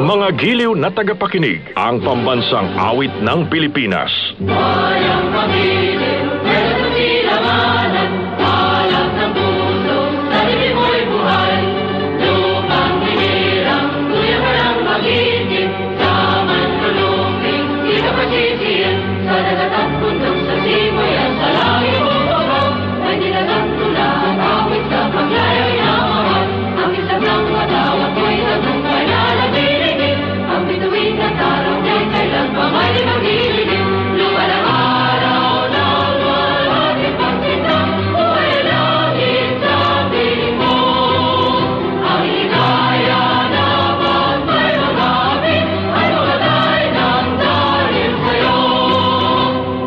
Mga giliw na tagapakinig, ang pambansang awit ng Pilipinas. Bayang pamilya, pero silanganan, alam ng puso, sarili mo'y buhay. Lupang hinirang, tuya ka lang magiging, sa manluluping, di ka pasisiyan. Sa dagat at bundok, sa simoy at sa langit mong bubog, ay nilagang tulaan, awit sa paglayay na mahal. Ang isang ng matawag mo'y tagumpay na nabiligin, ang bituin at araw niya'y kailan pa may magiging. Lumalang araw na walang ipagkitang, buhay langit sa piling mo. Ang higaya na pag may magapit, ay mamatay ng dahil sa'yo.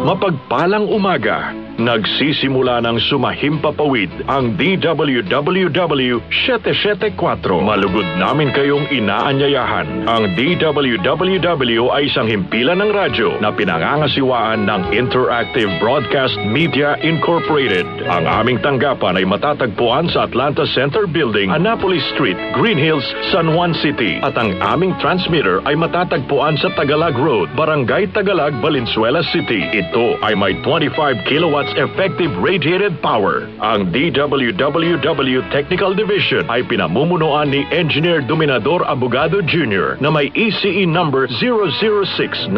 Mapagpalang umaga, nagsisimula ng sumahimpapawid ang DWWW 774. Malugod namin kayong inaanyayahan. Ang DWWW ay isang himpilan ng radyo na pinangangasiwaan ng Interactive Broadcast Media Incorporated. Ang aming tanggapan ay matatagpuan sa Atlanta Center Building, Annapolis Street, Green Hills, San Juan City. At ang aming transmitter ay matatagpuan sa Tagalog Road, Barangay Tagalog, Valenzuela City. Ito ay may 25 kilowatts effective radiated power. Ang DWWW Technical Division ay pinamumunuan ni Engineer Dominador Abogado Jr. na may ECE number 006941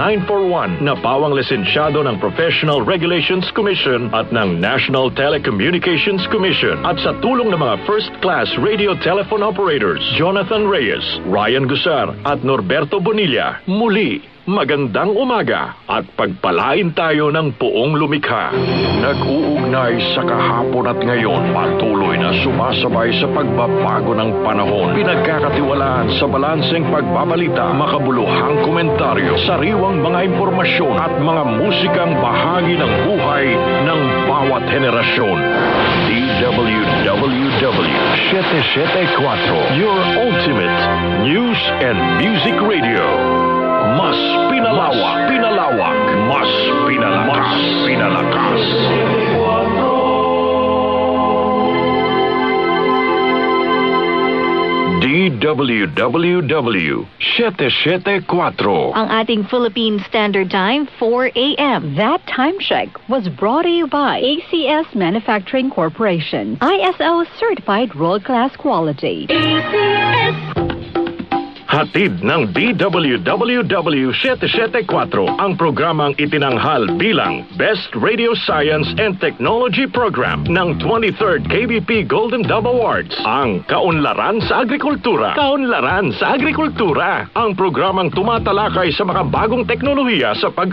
na pawang lisensyado ng Professional Regulations Commission at ng National Telecommunications Commission, at sa tulong ng mga first-class radio telephone operators Jonathan Reyes, Ryan Gusar at Norberto Bonilla. Muli, magandang umaga at pagpalain tayo ng puong lumikha. Nag-uugnay sa kahapon at ngayon, patuloy na sumasabay sa pagbabago ng panahon. Pinagkakatiwalaan sa balanseng pagbabalita, makabuluhang komentaryo, sariwang mga impormasyon at mga musikang bahagi ng buhay ng bawat henerasyon. DWWW 774, your ultimate news and music radio. Mas pinalawak, mas pinalakas. DWWW 774. Ang ating Philippine Standard Time, 4 a.m. That time check was brought to you by ACS Manufacturing Corporation. ISO certified world-class quality. ACS. Hatid ng DWWW 774 ang programang itinanghal bilang Best Radio Science and Technology Program ng 23rd KBP Golden Dove Awards, ang Kaunlaran sa Agrikultura. Kaunlaran sa Agrikultura, ang programang tumatalakay sa mga bagong teknolohiya sa